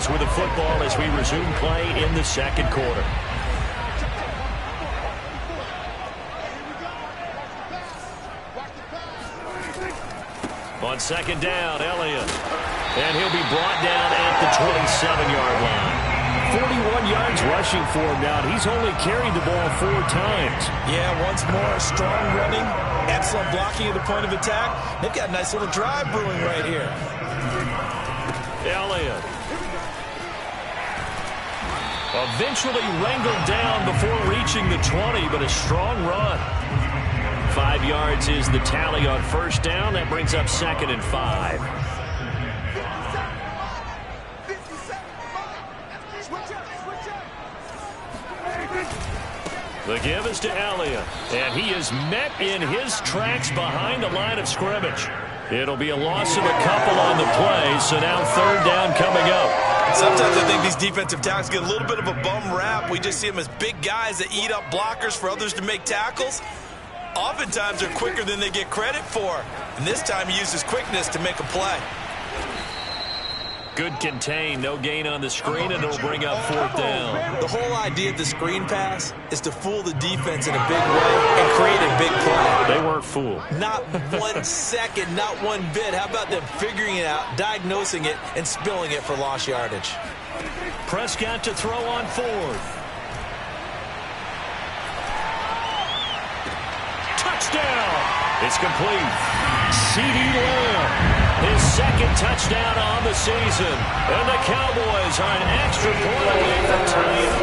Cowboys with the football as we resume play in the second quarter. On second down, Elliott. And he'll be brought down at the 27-yard line. 41 yards rushing for him now. He's only carried the ball 4 times. Yeah, once more, strong running, excellent blocking at the point of attack. They've got a nice little drive brewing right here. Elliott. Eventually wrangled down before reaching the 20, but a strong run. 5 yards is the tally on first down. That brings up 2nd and 5. The give is to Elliott, and he is met in his tracks behind the line of scrimmage. It'll be a loss of a couple on the play, so now 3rd down coming up. Sometimes I think these defensive tackles get a little bit of a bum rap. We just see them as big guys that eat up blockers for others to make tackles. Oftentimes they're quicker than they get credit for, and this time he uses quickness to make a play. Good contain, no gain on the screen, and it'll bring up 4th down. The whole idea of the screen pass is to fool the defense in a big way and create a big play. They weren't fooled. Not 1 second, not one bit. How about them figuring it out, diagnosing it, and spilling it for lost yardage? Prescott to throw on 4th. Touchdown! It's complete. CeeDee Lamb. His 2nd touchdown on the season. And the Cowboys are an extra point away from tying.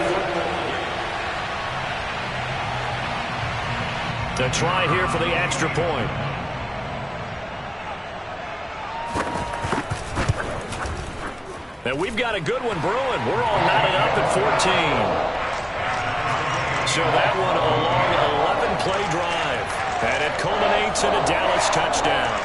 To try here for the extra point. And we've got a good one brewing. We're all knotted up at 14. So that one a long 11-play drive. And it culminates in a Dallas touchdown.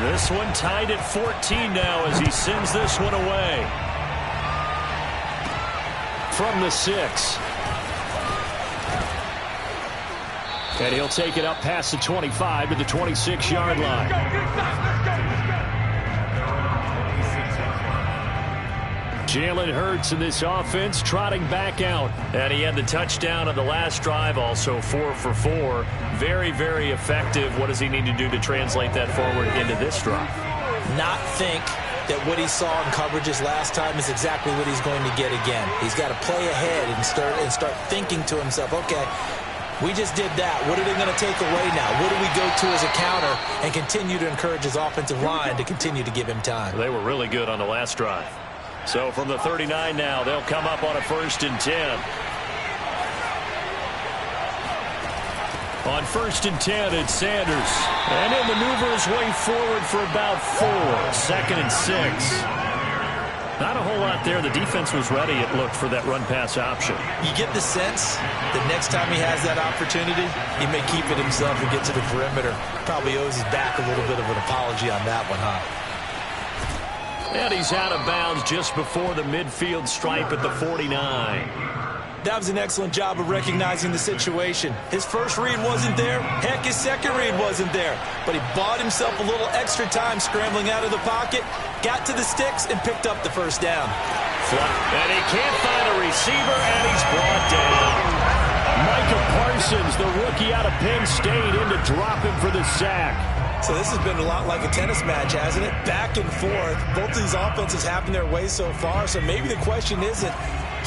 This one tied at 14 now as he sends this one away. From the 6. And he'll take it up past the 25 to the 26-yard line. Jalen Hurts in this offense trotting back out. And he had the touchdown on the last drive, also 4 for 4. Very, very effective. What does he need to do to translate that forward into this drive? Not think that what he saw in coverages last time is exactly what he's going to get again. He's got to play ahead and start thinking to himself, okay, we just did that. What are they going to take away now? What do we go to as a counter? And continue to encourage his offensive line to continue to give him time. They were really good on the last drive. So from the 39 now, they'll come up on a 1st and 10. On 1st and 10, it's Sanders. And he'll maneuver his way forward for about 4. 2nd and 6. Not a whole lot there. The defense was ready, it looked, for that run-pass option. You get the sense that next time he has that opportunity, he may keep it himself and get to the perimeter. Probably owes his back a little bit of an apology on that one, huh? And he's out of bounds just before the midfield stripe at the 49. That was an excellent job of recognizing the situation. His first read wasn't there. Heck, his second read wasn't there. But he bought himself a little extra time scrambling out of the pocket, got to the sticks, and picked up the 1st down. And he can't find a receiver, and he's brought down. Micah Parsons, the rookie out of Penn State, in to drop him for the sack. So this has been a lot like a tennis match, hasn't it? Back and forth. Both of these offenses having their way so far. So maybe the question isn't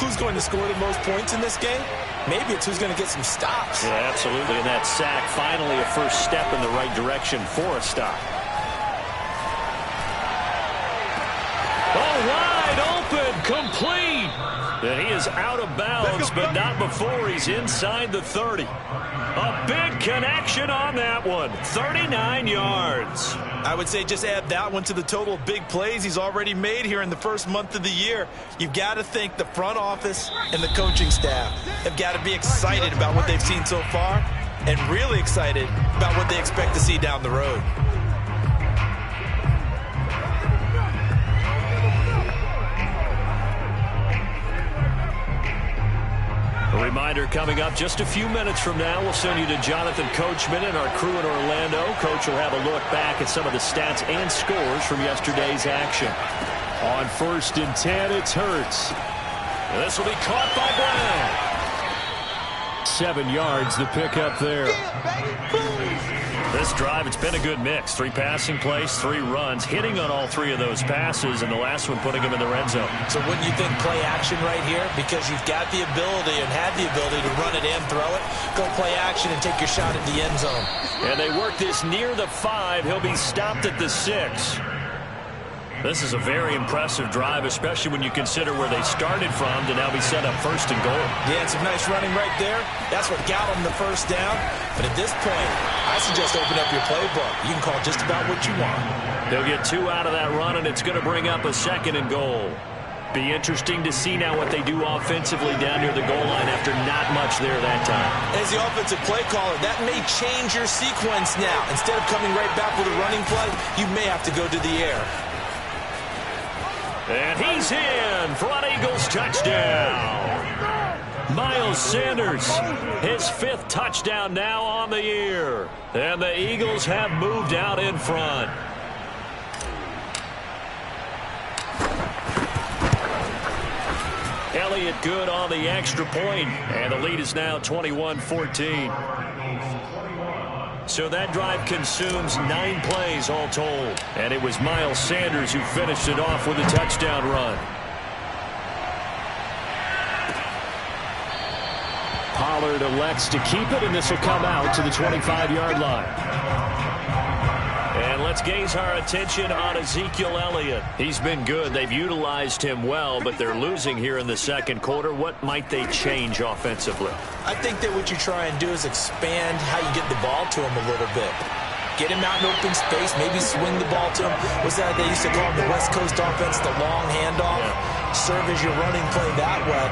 who's going to score the most points in this game. Maybe it's who's going to get some stops. Yeah, absolutely. And that sack, finally a first step in the right direction for a stop. Oh, wide open, complete. And he is out of bounds, but not before he's inside the 30. A big connection on that one. 39 yards. I would say just add that one to the total of big plays he's already made here in the first month of the year. You've got to think the front office and the coaching staff have got to be excited about what they've seen so far and really excited about what they expect to see down the road. reminder coming up just a few minutes from now. We'll send you to Jonathan Coachman and our crew in Orlando. Coach will have a look back at some of the stats and scores from yesterday's action. On 1st and 10, it's Hurts. This will be caught by Brown. 7 yards the pickup there. This drive, it's been a good mix. 3 passing plays, 3 runs, hitting on all 3 of those passes, and the last one putting him in the red zone. So wouldn't you think play action right here? Because you've got the ability and had the ability to run it and throw it. Go play action and take your shot at the end zone. And they work this near the 5. He'll be stopped at the 6. This is a very impressive drive, especially when you consider where they started from to now be set up 1st and goal. Yeah, and some nice running right there. That's what got them the first down. But at this point, I suggest open up your playbook. You can call just about what you want. They'll get 2 out of that run, and it's going to bring up a 2nd and goal. Be interesting to see now what they do offensively down near the goal line after not much there that time. As the offensive play caller, that may change your sequence now. Instead of coming right back with a running play, you may have to go to the air. And he's in for an Eagles touchdown. Miles Sanders, his 5th touchdown now on the year. And the Eagles have moved out in front. Elliott good on the extra point, and the lead is now 21-14. So that drive consumes 9 plays all told. And it was Miles Sanders who finished it off with a touchdown run. Pollard elects to keep it, and this will come out to the 25-yard line. And let's gaze our attention on Ezekiel Elliott. He's been good. They've utilized him well, but they're losing here in the 2nd quarter. What might they change offensively? I think that what you try and do is expand how you get the ball to him a little bit. Get him out in open space, maybe swing the ball to him. What's that they used to call the West Coast offense, the long handoff? Yeah. Serve as your running play that way,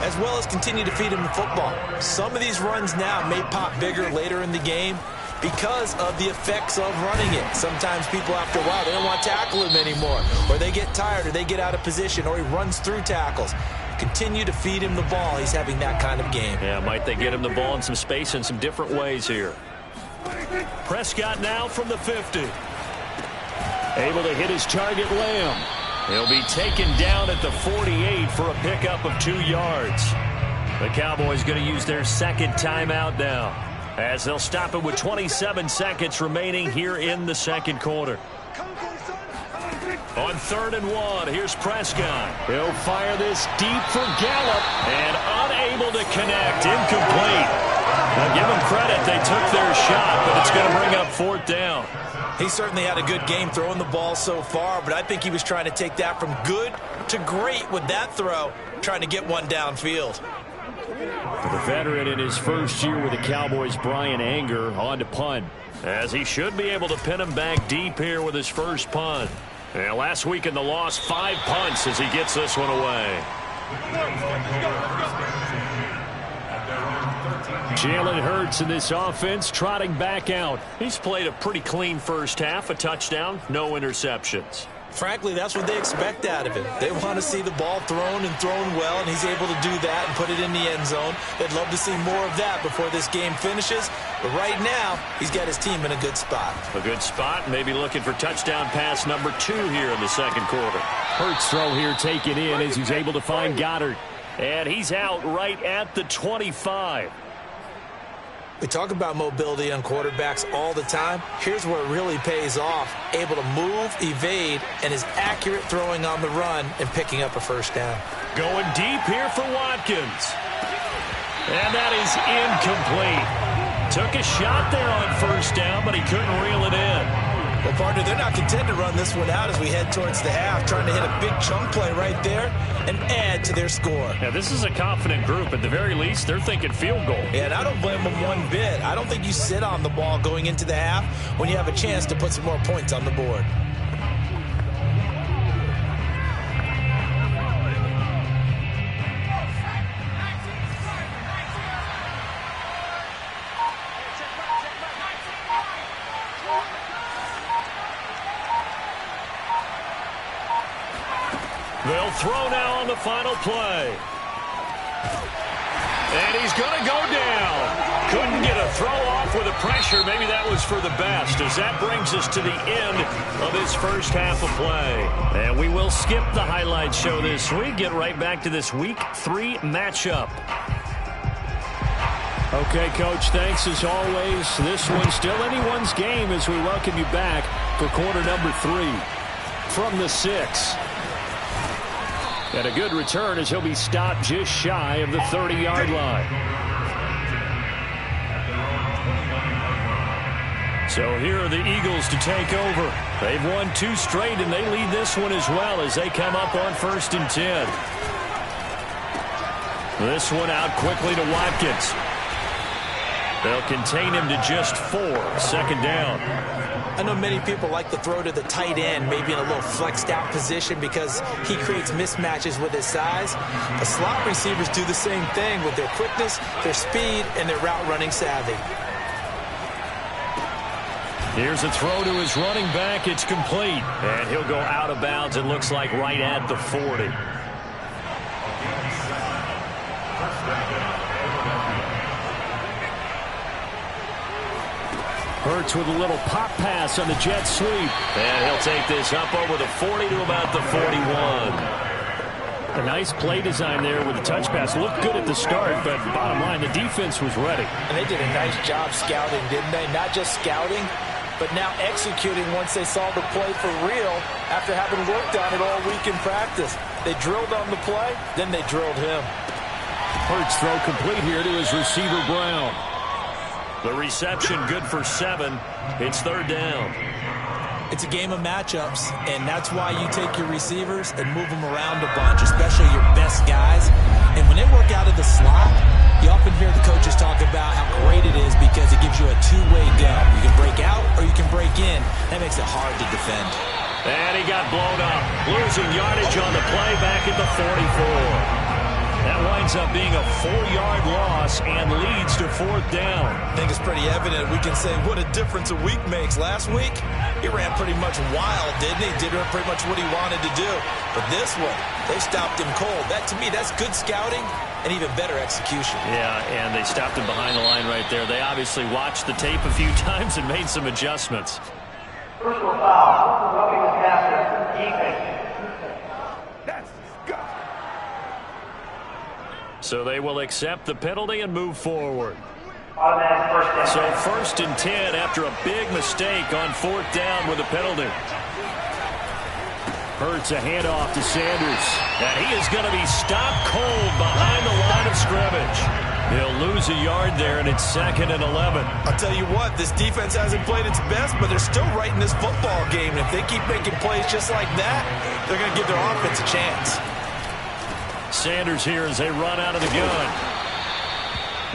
as well as continue to feed him the football. Some of these runs now may pop bigger later in the game because of the effects of running it. Sometimes people, after a while, they don't want to tackle him anymore, or they get tired, or they get out of position, or he runs through tackles. Continue to feed him the ball. He's having that kind of game. Yeah, might they get him the ball in some space in some different ways here. Prescott now from the 50. Able to hit his target, Lamb. He'll be taken down at the 48 for a pickup of 2 yards. The Cowboys going to use their 2nd timeout now, as they'll stop it with 27 seconds remaining here in the 2nd quarter. On 3rd and 1, here's Prescott. He'll fire this deep for Gallup, and unable to connect. Incomplete. Now give them credit. They took their shot, but it's going to bring up 4th down. He certainly had a good game throwing the ball so far, but I think he was trying to take that from good to great with that throw, trying to get one downfield. The veteran in his first year with the Cowboys, Brian Anger, on to punt, as he should be able to pin him back deep here with his first punt. And last week in the loss, 5 punts as he gets this one away. Jalen Hurts in this offense trotting back out. He's played a pretty clean first half, a touchdown, no interceptions. Frankly, that's what they expect out of him. They want to see the ball thrown and thrown well, and he's able to do that and put it in the end zone. They'd love to see more of that before this game finishes. But right now, he's got his team in a good spot. A good spot, maybe looking for touchdown pass number 2 here in the 2nd quarter. Hurts throw here taken in as he's able to find Goddard. And he's out right at the 25. We talk about mobility on quarterbacks all the time. Here's where it really pays off. Able to move, evade, and is accurate throwing on the run and picking up a first down. Going deep here for Watkins. And that is incomplete. Took a shot there on first down, but he couldn't reel it in. Well, partner, they're not content to run this one out as we head towards the half, trying to hit a big chunk play right there and add to their score. Yeah, this is a confident group. At the very least, they're thinking field goal. Yeah, and I don't blame them one bit. I don't think you sit on the ball going into the half when you have a chance to put some more points on the board. They'll throw now on the final play. And he's going to go down. Couldn't get a throw off with the pressure. Maybe that was for the best, as that brings us to the end of this first half of play. And we will skip the highlight show this week. Get right back to this Week 3 matchup. Okay, Coach, thanks as always. This one's still anyone's game as we welcome you back for quarter number 3 from the 6. And a good return as he'll be stopped just shy of the 30-yard line. So here are the Eagles to take over. They've won 2 straight, and they lead this one as well as they come up on 1st and 10. This one out quickly to Watkins. They'll contain him to just 4. 2nd down. I know many people like to throw to the tight end, maybe in a little flexed out position because he creates mismatches with his size. The slot receivers do the same thing with their quickness, their speed, and their route running savvy. Here's a throw to his running back. It's complete. And he'll go out of bounds, it looks like, right at the 40. Hurts with a little pop pass on the jet sweep. And he'll take this up over the 40 to about the 41. A nice play design there with the touch pass. Looked good at the start, but bottom line, the defense was ready. And they did a nice job scouting, didn't they? Not just scouting, but now executing once they saw the play for real after having worked on it all week in practice. They drilled on the play, then they drilled him. Hurts throw complete here to his receiver, Brown. The reception good for 7. It's 3rd down. It's a game of matchups, and that's why you take your receivers and move them around a bunch, especially your best guys. And when they work out of the slot, you often hear the coaches talk about how great it is because it gives you a two-way go. You can break out or you can break in. That makes it hard to defend. And he got blown up. Losing yardage on the play back at the 44. That winds up being a 4-yard loss and leads to 4th down. I think it's pretty evident. We can say what a difference a week makes. Last week, he ran pretty much wild, didn't he? Did pretty much what he wanted to do. But this one, they stopped him cold. That, to me, that's good scouting and even better execution. Yeah, and they stopped him behind the line right there. They obviously watched the tape a few times and made some adjustments. Personal foul, roughing the passer, defense. So they will accept the penalty and move forward. Automatic first down. So 1st and 10 after a big mistake on 4th down with a penalty. Hurts a handoff to Sanders. And he is going to be stopped cold behind the line of scrimmage. He'll lose a yard there, and it's 2nd and 11. I'll tell you what, this defense hasn't played its best, but they're still right in this football game. And if they keep making plays just like that, they're going to give their offense a chance. Sanders here as they run out of the gun.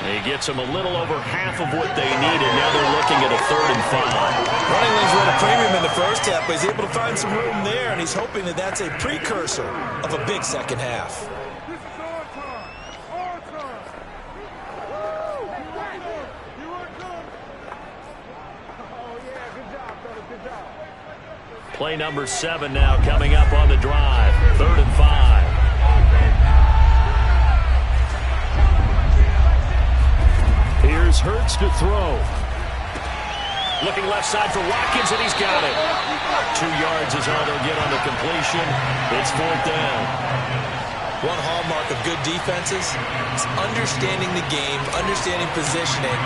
He gets them a little over half of what they needed. Now they're looking at a 3rd and 5. Running lanes were at a premium in the first half, but he's able to find some room there, and he's hoping that that's a precursor of a big second half. Play number 7 now coming up on the drive. 3rd and 5. Here's Hurts to throw. Looking left side for Watkins, and he's got it. 2 yards is all they'll get on the completion. It's 4th down. One hallmark of good defenses is understanding the game, understanding positioning,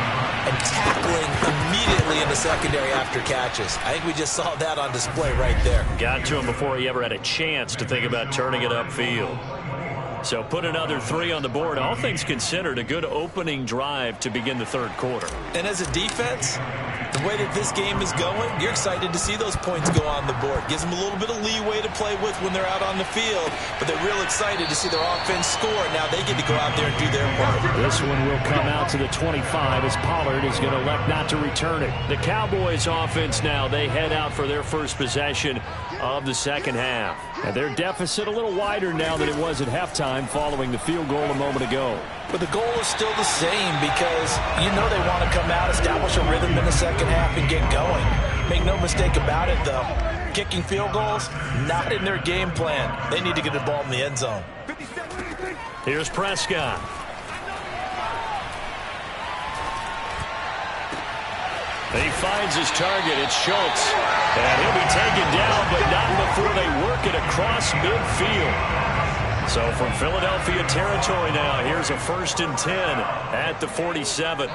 and tackling immediately in the secondary after catches. I think we just saw that on display right there. Got to him before he ever had a chance to think about turning it upfield. So put another 3 on the board. All things considered, a good opening drive to begin the 3rd quarter. And as a defense, the way that this game is going, you're excited to see those points go on the board. Gives them a little bit of leeway to play with when they're out on the field, but they're real excited to see their offense score. Now they get to go out there and do their part. This one will come out to the 25 as Pollard is going to elect not to return it. The Cowboys offense now, they head out for their first possession of the second half. And their deficit a little wider now than it was at halftime following the field goal a moment ago. But the goal is still the same because you know they want to come out, establish a rhythm in the second half, and get going. Make no mistake about it, though. Kicking field goals, not in their game plan. They need to get the ball in the end zone. Here's Prescott. He finds his target. It's Schultz. And he'll be taken down, but not before they work it across midfield. So from Philadelphia territory now, here's a 1st and 10 at the 47.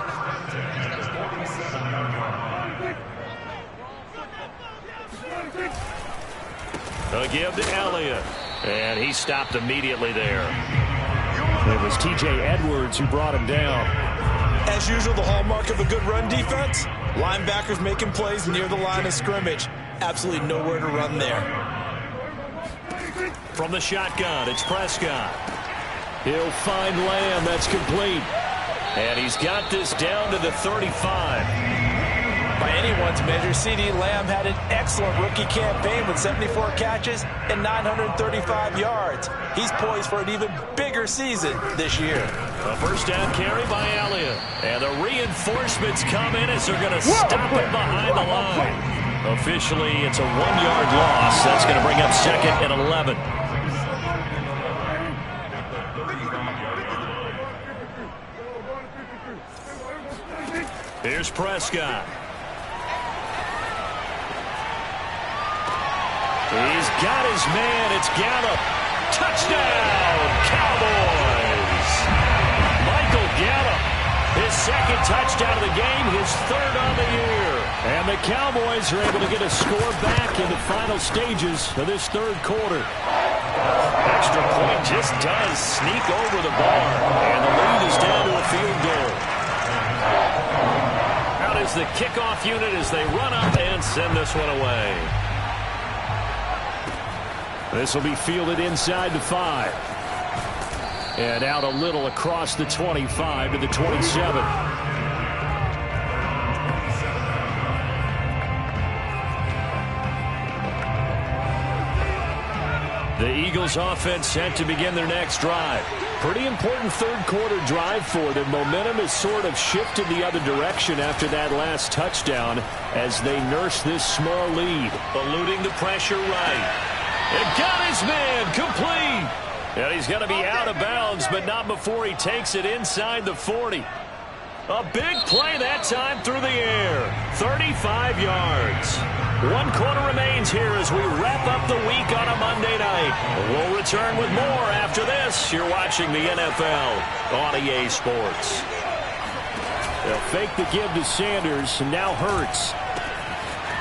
A give to Elliott. And he stopped immediately there. It was T.J. Edwards who brought him down. As usual, the hallmark of a good run defense, linebackers making plays near the line of scrimmage. Absolutely nowhere to run there. From the shotgun, it's Prescott. He'll find Lamb. That's complete. And he's got this down to the 35. By anyone's measure, C.D. Lamb had an excellent rookie campaign with 74 catches and 935 yards. He's poised for an even bigger season this year. A first down carry by Elliott. And the reinforcements come in as they're going to stop him behind the line. Officially, it's a 1-yard loss. That's going to bring up 2nd and 11. Here's Prescott. He's got his man. It's Gallup. Touchdown, Cowboys. Michael Gallup, his 2nd touchdown of the game, his 3rd on the year. And the Cowboys are able to get a score back in the final stages of this 3rd quarter. Extra point just does sneak over the bar. And the lead is down to a field goal. Out is the kickoff unit as they run up and send this one away. This will be fielded inside the 5. And out a little across the 25 to the 27. The Eagles offense set to begin their next drive. Pretty important 3rd quarter drive for them. Momentum has sort of shifted the other direction after that last touchdown as they nurse this small lead. Eluding the pressure right. And got his man complete. And he's going to be out of bounds, but not before he takes it inside the 40. A big play that time through the air. 35 yards. 1 quarter remains here as we wrap up the week on a Monday night. We'll return with more after this. You're watching the NFL on EA Sports. They'll fake the give to Sanders, and now Hurts.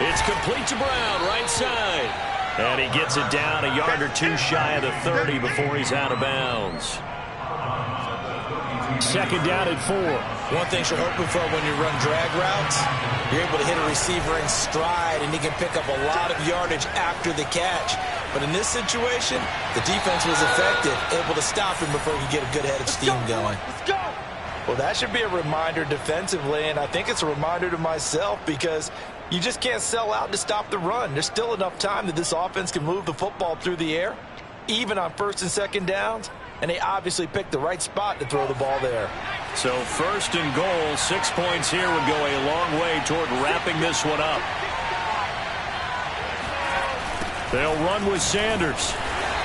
It's complete to Brown, right side. And he gets it down a yard or 2 shy of the 30 before he's out of bounds. 2nd down at 4. One thing you're hoping for when you run drag routes, you're able to hit a receiver in stride, and he can pick up a lot of yardage after the catch. But in this situation, the defense was effective, able to stop him before he could get a good head of steam going. Let's go! Well, that should be a reminder defensively, and I think it's a reminder to myself because you just can't sell out to stop the run. There's still enough time that this offense can move the football through the air, even on 1st and 2nd downs, and they obviously picked the right spot to throw the ball there. So 1st and goal, 6 points here would go a long way toward wrapping this one up. They'll run with Sanders.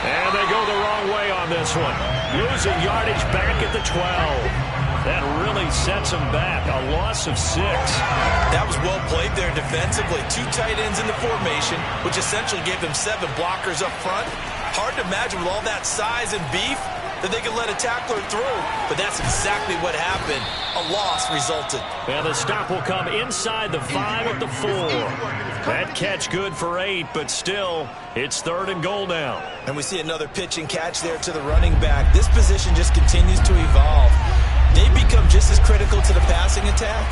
And they go the wrong way on this one. Losing yardage back at the 12. That really sets them back. A loss of 6. That was well played there defensively. 2 tight ends in the formation, which essentially gave them 7 blockers up front. Hard to imagine with all that size and beef that they could let a tackler through. But that's exactly what happened. A loss resulted. And the stop will come inside the 5 at the 4. That catch good for 8, but still, it's 3rd and goal now. And we see another pitch and catch there to the running back. This position just continues to evolve. They become just as critical to the passing attack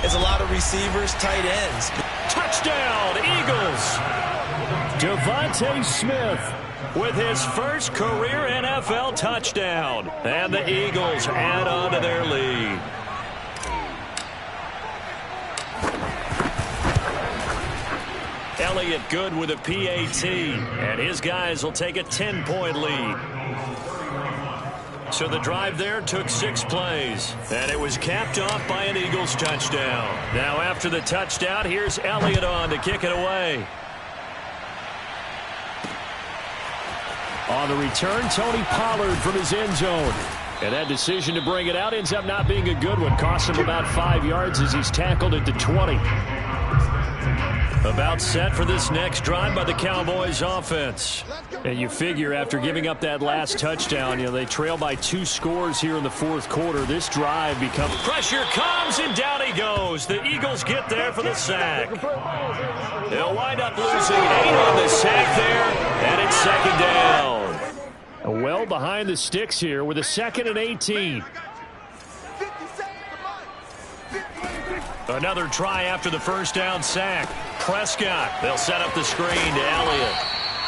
as a lot of receivers, tight ends. Touchdown, Eagles! Devontae Smith with his first career NFL touchdown. And the Eagles add on to their lead. Elliott good with a PAT, and his guys will take a 10-point lead. So the drive there took 6 plays, and it was capped off by an Eagles touchdown. Now after the touchdown, here's Elliott on to kick it away. On the return, Tony Pollard from his end zone. And that decision to bring it out ends up not being a good one. Costs him about 5 yards as he's tackled at the 20. About set for this next drive by the Cowboys offense. And you figure after giving up that last touchdown, they trail by 2 scores here in the fourth quarter. This drive becomes... Pressure comes, and down he goes. The Eagles get there for the sack. They'll wind up losing 8 on the sack there, and it's second down. Well behind the sticks here with a 2nd and 18. Another try after the first down sack. Prescott, they'll set up the screen to Elliott.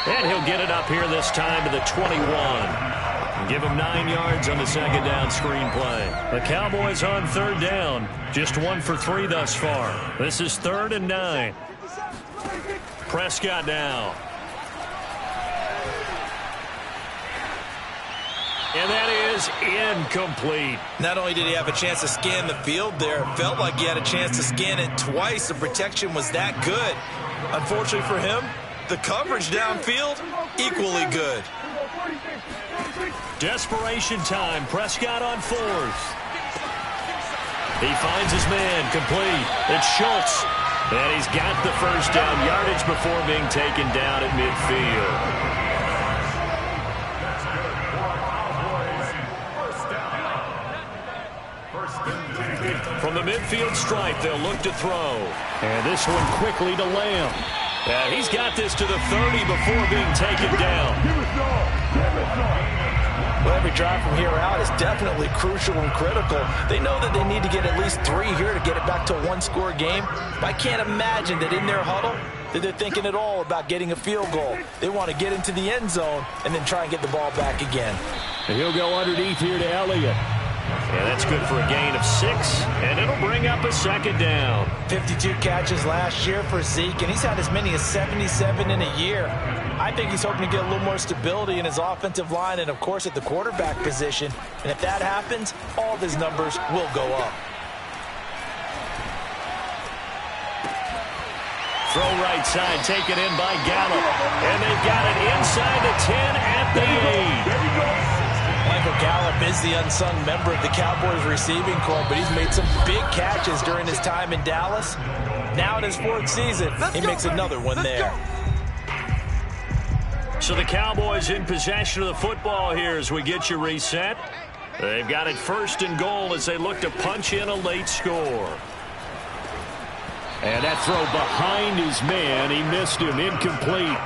And he'll get it up here this time to the 21. And give him 9 yards on the second down screen play. The Cowboys on 3rd down. Just 1 for 3 thus far. This is 3rd and 9. Prescott now. And that is incomplete. Not only did he have a chance to scan the field there, it felt like he had a chance to scan it twice. The protection was that good. Unfortunately for him, the coverage downfield, equally good. Desperation time. Prescott on 4th. He finds his man, complete. It's Schultz. And he's got the first down yardage before being taken down at midfield. From the midfield stripe, they'll look to throw. And this one quickly to Lamb. He's got this to the 30 before being taken down. Well, every drive from here out is definitely crucial and critical. They know that they need to get at least 3 here to get it back to a 1-score game. But I can't imagine that in their huddle that they're thinking at all about getting a field goal. They want to get into the end zone and then try and get the ball back again. And he'll go underneath here to Elliott. And that's good for a gain of 6, and it'll bring up a second down. 52 catches last year for Zeke, and he's had as many as 77 in a year. I think he's hoping to get a little more stability in his offensive line and, of course, at the quarterback position. And if that happens, all of his numbers will go up. Throw right side, taken in by Gallup. And they've got it inside the 10 at the 8. Michael Gallup is the unsung member of the Cowboys receiving corps, but he's made some big catches during his time in Dallas. Now in his 4th season, he makes another one there. So the Cowboys in possession of the football here as we get you reset. They've got it 1st and goal as they look to punch in a late score. And that throw behind his man, he missed him, incomplete.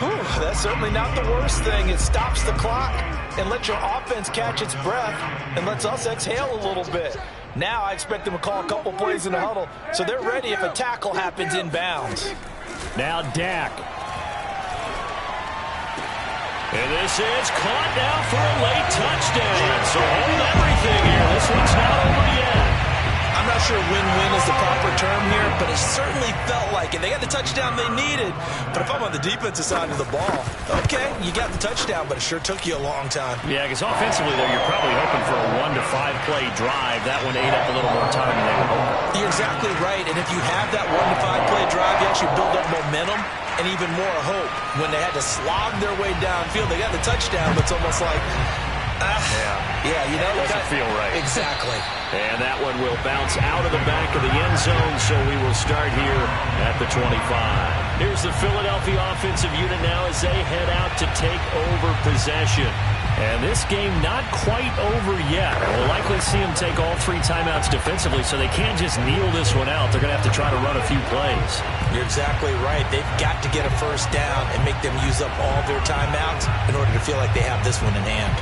Whew, that's certainly not the worst thing. It stops the clock and lets your offense catch its breath and lets us exhale a little bit. Now I expect them to call a couple plays in the huddle so they're ready if a tackle happens inbounds. Now Dak. And this is caught now for a late touchdown. So hold everything here. This one's not over yet. I'm not sure win-win is the proper term here, but it certainly felt like it. They got the touchdown they needed, but if I'm on the defensive side of the ball, okay, you got the touchdown, but it sure took you a long time. Yeah, because offensively, though, you're probably hoping for a 1 to 5 play drive. That one ate up a little more time than they were hoping. You're exactly right, and if you have that 1 to 5 play drive, you actually build up momentum and even more hope. When they had to slog their way downfield, they got the touchdown, but it's almost like, you know, it doesn't feel right. Exactly. And that one will bounce out of the back of the end zone, so we will start here at the 25. Here's the Philadelphia offensive unit now as they head out to take over possession. And this game not quite over yet. We'll likely see them take all 3 timeouts defensively, so they can't just kneel this one out. They're going to have to try to run a few plays. You're exactly right. They've got to get a first down and make them use up all their timeouts in order to feel like they have this one in hand.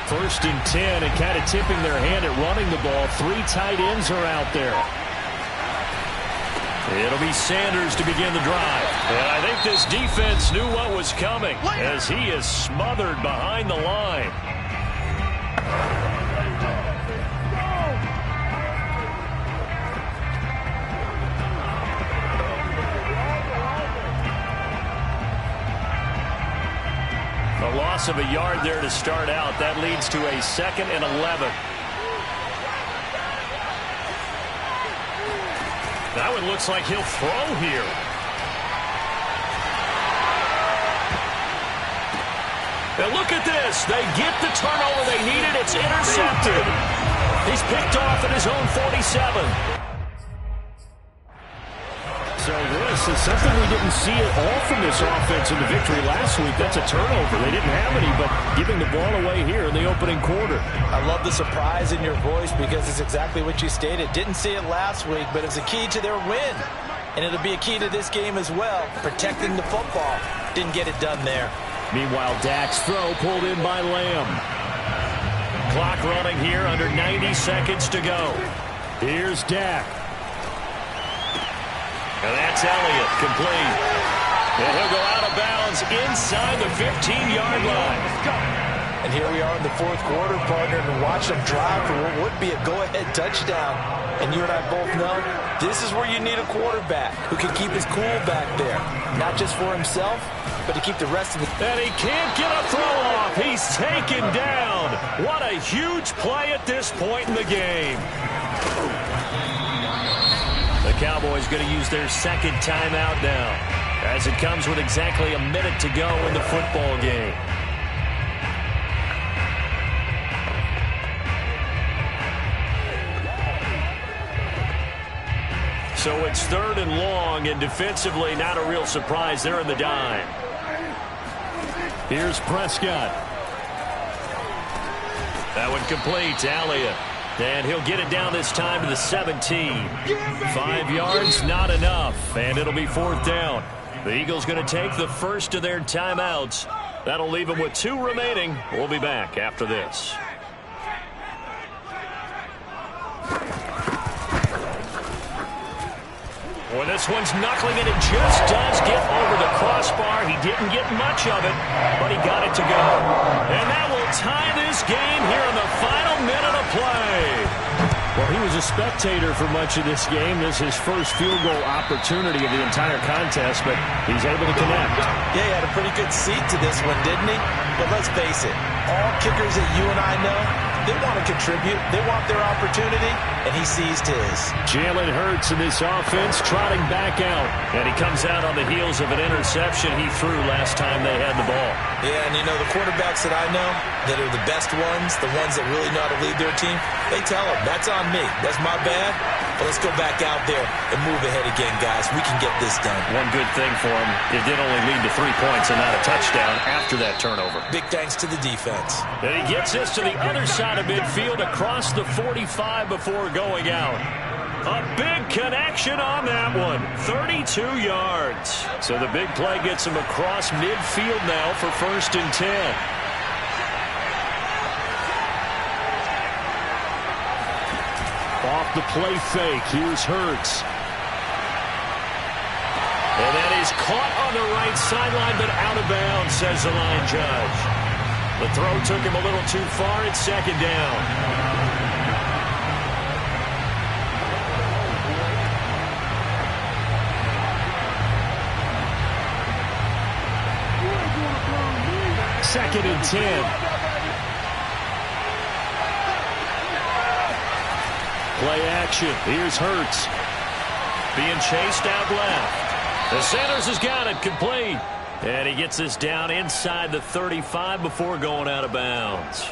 First and 10, and kind of tipping their hand at running the ball. 3 tight ends are out there. It'll be Sanders to begin the drive. And I think this defense knew what was coming as he is smothered behind the line. A loss of a yard there to start out. That leads to a 2nd and 11. That one looks like he'll throw here. And look at this. They get the turnover they needed. It's intercepted. He's picked off at his own 47. So this is something we didn't see at all from this offense in the victory last week. That's a turnover. They didn't have any, but giving the ball away here in the opening quarter. I love the surprise in your voice because it's exactly what you stated. Didn't see it last week, but it's a key to their win. And it'll be a key to this game as well, protecting the football. Didn't get it done there. Meanwhile, Dak's throw pulled in by Lamb. Clock running here, under 90 seconds to go. Here's Dak. And that's Elliott, complete. And he'll go out of bounds inside the 15-yard line. And here we are in the fourth quarter, partner, and watch them drive for what would be a go-ahead touchdown. And you and I both know this is where you need a quarterback who can keep his cool back there. Not just for himself, but to keep the rest of the... And he can't get a throw off. He's taken down. What a huge play at this point in the game. The Cowboys going to use their second timeout now, as it comes with exactly a minute to go in the football game. So it's 3rd and long, and defensively not a real surprise. They're in the dime. Here's Prescott. That one complete to Elliott. And he'll get it down this time to the 17. 5 yards, not enough. And it'll be 4th down. The Eagles going to take the first of their timeouts. That'll leave them with 2 remaining. We'll be back after this. Well, this one's knuckling it. It just does get over the crossbar. He didn't get much of it, but he got it to go. And that will tie this game here in the final minute of play. Well, he was a spectator for much of this game. This is his first field goal opportunity of the entire contest, but he's able to connect. Yeah, he had a pretty good seat to this one, didn't he? But let's face it, all kickers that you and I know, they want to contribute. They want their opportunity, and he seized his. Jalen Hurts in this offense trotting back out. And he comes out on the heels of an interception he threw last time they had the ball. Yeah, and you know, the quarterbacks that I know that are the best ones, the ones that really know how to lead their team, they tell them, that's on me. That's my bad. But let's go back out there and move ahead again, guys. We can get this done. One good thing for him, it did only lead to 3 points and not a touchdown after that turnover. Big thanks to the defense. And he gets this to the other side of midfield across the 45 before going out. A big connection on that one. 32 yards. So the big play gets him across midfield now for 1st and 10. Off the play fake. Here's Hurts. And that is caught on the right sideline, but out of bounds, says the line judge. The throw took him a little too far. It's 2nd down. Second and 10. Play action. Here's Hurts. Being chased out left. The Sanders has got it complete. And he gets this down inside the 35 before going out of bounds.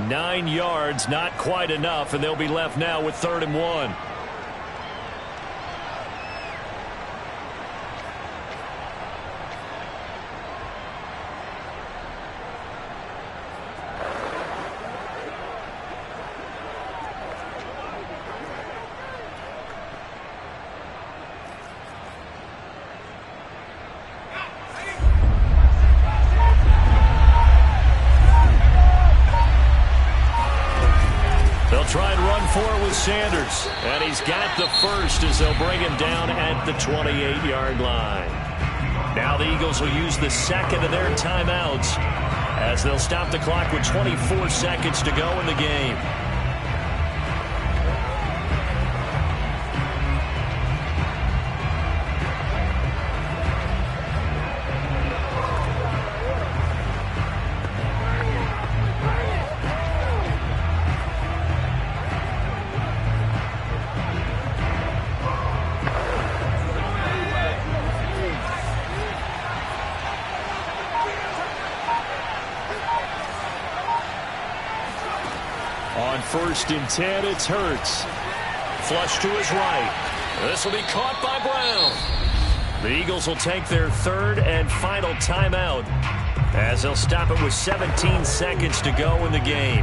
9 yards, not quite enough, and they'll be left now with 3rd and 1. Try and run for it with Sanders. And he's got the first as they'll bring him down at the 28-yard line. Now the Eagles will use the second of their timeouts as they'll stop the clock with 24 seconds to go in the game. On First and 10, it's Hurts. Flush to his right. This will be caught by Brown. The Eagles will take their third and final timeout as they'll stop it with 17 seconds to go in the game.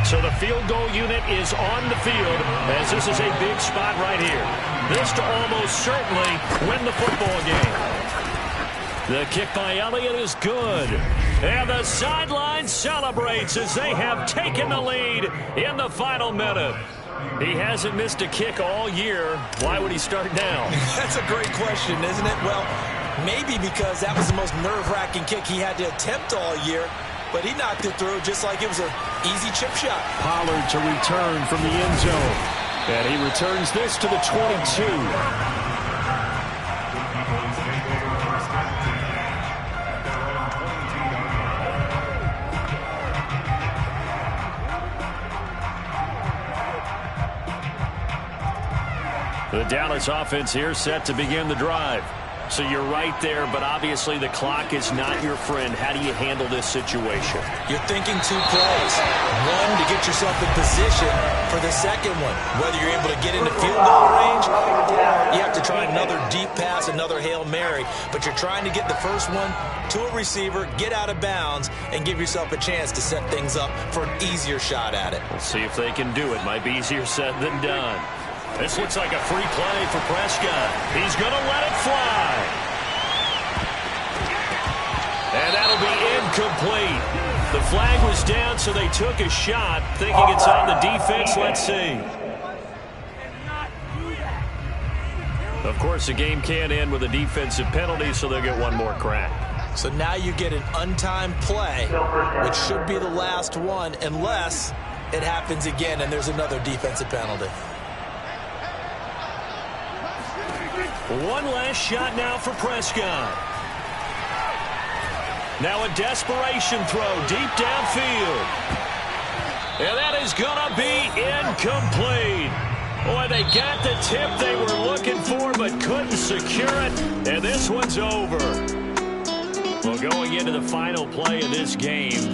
So the field goal unit is on the field as this is a big spot right here. This to almost certainly win the football game. The kick by Elliott is good. And the sideline celebrates as they have taken the lead in the final minute. He hasn't missed a kick all year. Why would he start now? That's a great question, isn't it? Well, maybe because that was the most nerve-wracking kick he had to attempt all year. But he knocked it through just like it was an easy chip shot. Pollard to return from the end zone. And he returns this to the 22. The Dallas offense here set to begin the drive. So you're right there, but obviously the clock is not your friend. How do you handle this situation? You're thinking two plays. One, to get yourself in position for the second one. Whether you're able to get into field goal range, you have to try another deep pass, another Hail Mary. But you're trying to get the first one to a receiver, get out of bounds, and give yourself a chance to set things up for an easier shot at it. We'll see if they can do it. Might be easier said than done. This looks like a free play for Prescott. He's going to let it fly. And that'll be incomplete. The flag was down, so they took a shot, thinking it's on the defense. Let's see. Of course, the game can't end with a defensive penalty, so they'll get one more crack. So now you get an untimed play, which should be the last one, unless it happens again and there's another defensive penalty. One last shot now for Prescott. Now a desperation throw deep downfield. And that is going to be incomplete. Boy, they got the tip they were looking for but couldn't secure it. And this one's over. Well, going into the final play of this game,